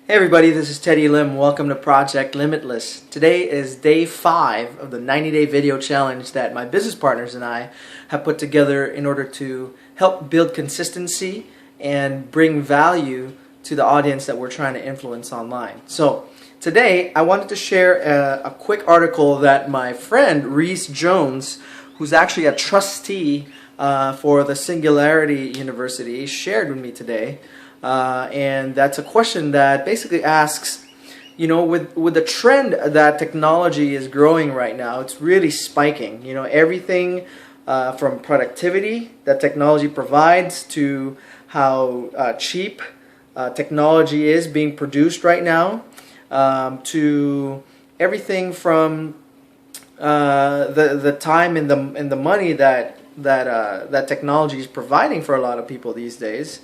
Hey everybody, this is Teddy Lim. Welcome to Project Limitless. Today is day 5 of the 90-day video challenge that my business partners and I have put together in order to help build consistency and bring value to the audience that we're trying to influence online. So today I wanted to share a quick article that my friend Reese Jones, who's actually a trustee for the Singularity University, shared with me today. And that's a question that basically asks, you know, with the trend that technology is growing right now, it's really spiking. You know, everything from productivity that technology provides to how cheap technology is being produced right now, to everything from the time and the money that technology is providing for a lot of people these days.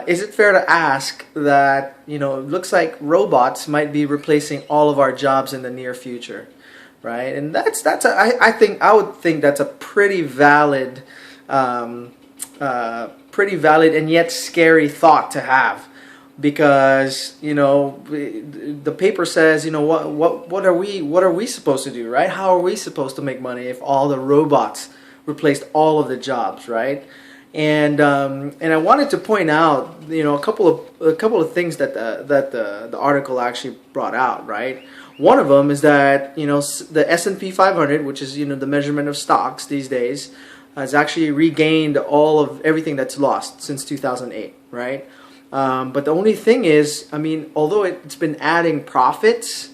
Is it fair to ask that, you know, it looks like robots might be replacing all of our jobs in the near future, right? And I would think that's a pretty valid and yet scary thought to have, because, you know, the paper says, you know, what are we supposed to do, right? How are we supposed to make money if all the robots replaced all of the jobs, right? And I wanted to point out, you know, a couple of things that the article actually brought out, right? One of them is that, you know, the S&P 500, which is, you know, the measurement of stocks these days, has actually regained all of everything that's lost since 2008, right? But the only thing is, I mean, although it's been adding profits,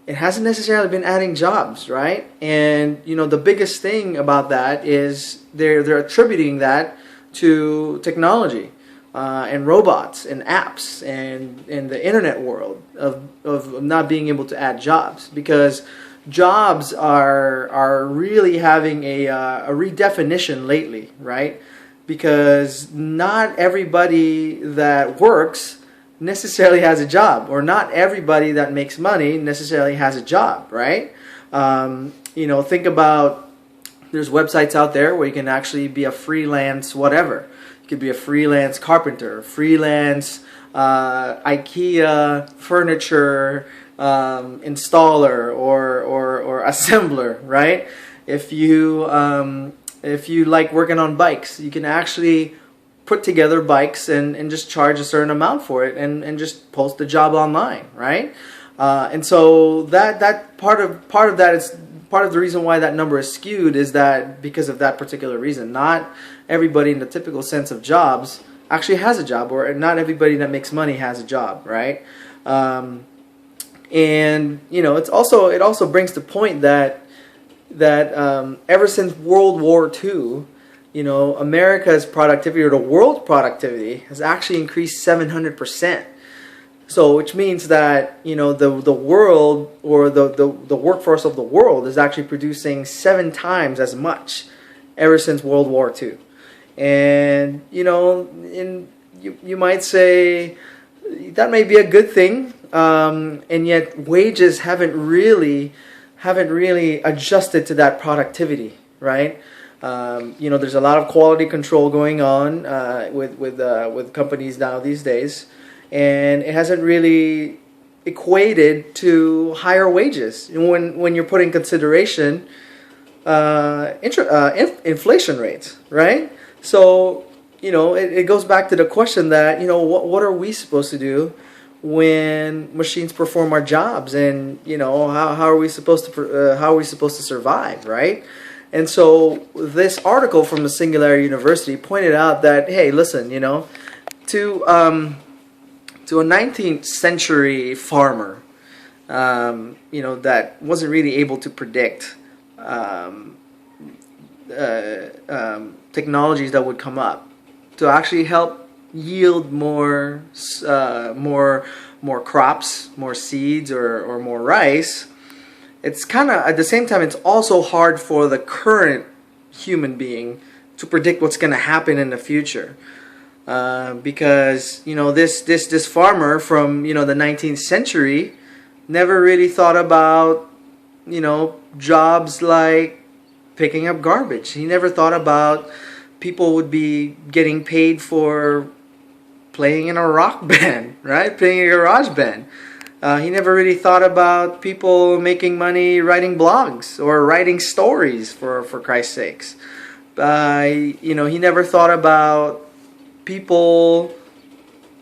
it hasn't necessarily been adding jobs, right? And, you know, the biggest thing about that is they're attributing that to technology and robots and apps and in the internet world of not being able to add jobs, because jobs are really having a redefinition lately, right? Because not everybody that works necessarily has a job, or not everybody that makes money necessarily has a job, right? You know, think about, there's websites out there where you can actually be a freelance whatever. You could be a freelance carpenter, freelance IKEA furniture installer or assembler, right? If you like working on bikes, you can actually put together bikes and just charge a certain amount for it and just post the job online, right? And so that part of that is part of the reason why that number is skewed, is that because of that particular reason. Not everybody in the typical sense of jobs actually has a job, or not everybody that makes money has a job, right? And you know, it also brings the point that ever since World War II, you know, America's productivity, or the world's productivity, has actually increased 700%. So, which means that, you know, the world, or the workforce of the world, is actually producing 7 times as much ever since World War II. And, you know, you might say that may be a good thing, and yet wages haven't really adjusted to that productivity, right? You know, there's a lot of quality control going on with companies now these days. And it hasn't really equated to higher wages when you're putting consideration inflation rates, right? So, you know, it goes back to the question that, you know, what are we supposed to do when machines perform our jobs, and, you know, how are we supposed to survive, right? And so this article from the Singularity University pointed out that, hey, listen, you know, to a 19th century farmer, you know, that wasn't really able to predict technologies that would come up to actually help yield more crops, more seeds, or more rice. It's kind of, at the same time, it's also hard for the current human being to predict what's going to happen in the future. Because, you know, this farmer from, you know, the 19th century never really thought about, you know, jobs like picking up garbage. He never thought about people would be getting paid for playing in a rock band, right? Playing in a garage band. He never really thought about people making money writing blogs or writing stories, for Christ's sakes. He never thought about people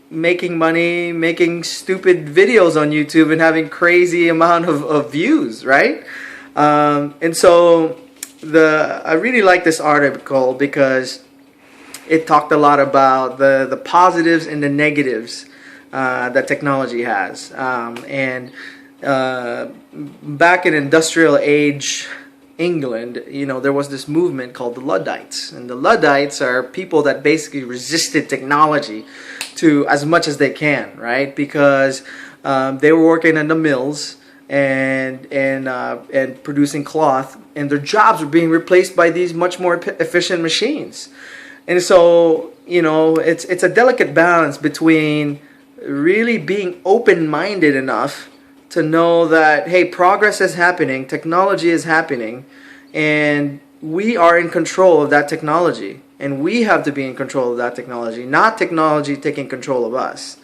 making money, making stupid videos on YouTube and having crazy amount of views, right? And so I really like this article because it talked a lot about the positives and the negatives that technology has. Back in industrial age England, there was this movement called the Luddites. And the Luddites are people that basically resisted technology to as much as they can, right? Because they were working in the mills and producing cloth, and their jobs were being replaced by these much more efficient machines. And so, it's a delicate balance between really being open-minded enough to know that, hey, progress is happening, technology is happening, and we are in control of that technology. And we have to be in control of that technology, not technology taking control of us.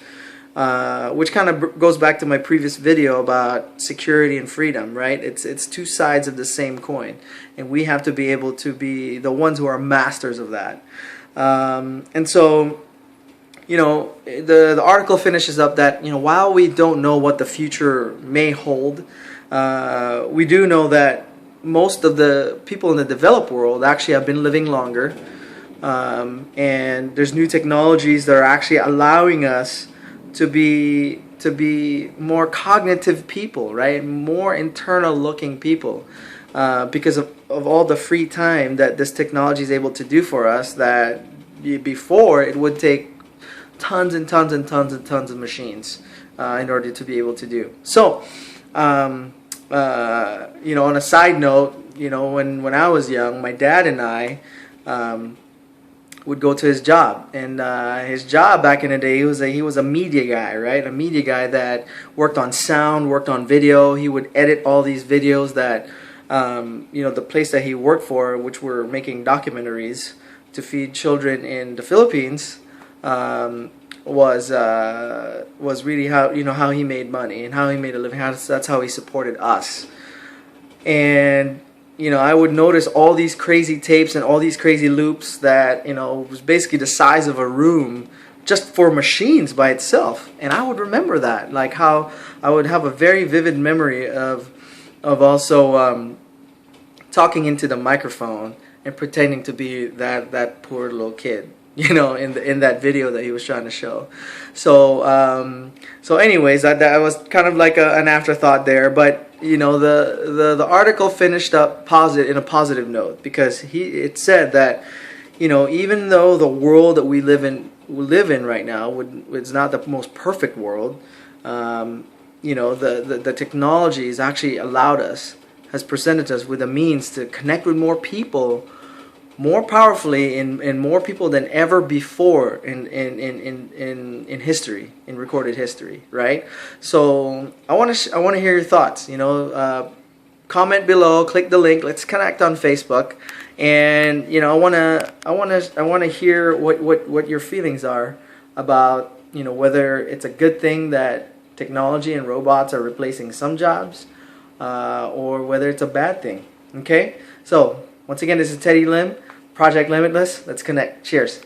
Which kind of goes back to my previous video about security and freedom, right? It's two sides of the same coin. And we have to be able to be the ones who are masters of that. And so, the article finishes up that, while we don't know what the future may hold, we do know that most of the people in the developed world actually have been living longer. And there's new technologies that are actually allowing us to be more cognitive people, right? More internal looking people, because of all the free time that this technology is able to do for us, that before it would take tons and tons and tons and tons of machines in order to be able to do. So, on a side note, when I was young, my dad and I would go to his job, and his job back in the day, he was a media guy, right? A media guy that worked on sound, worked on video. He would edit all these videos that the place that he worked for, which were making documentaries to feed children in the Philippines, was really how he made money and how he made a living. That's how he supported us. And I would notice all these crazy tapes and all these crazy loops that, was basically the size of a room just for machines by itself. And I would remember that, like how I would have a very vivid memory of also talking into the microphone and pretending to be that poor little kid, in that video that he was trying to show. So anyways, that was kind of like an afterthought there, but the article finished up in a positive note, because it said that even though the world that we live in right now is not the most perfect world, the technology has actually has presented us with a means to connect with more people more powerfully and more people than ever before in history, in recorded history, right? So I want to hear your thoughts. Comment below, click the link. Let's connect on Facebook, and I want to hear what your feelings are about whether it's a good thing that technology and robots are replacing some jobs, or whether it's a bad thing. Okay, so once again, this is Teddy Lim, Project Limitless. Let's connect. Cheers.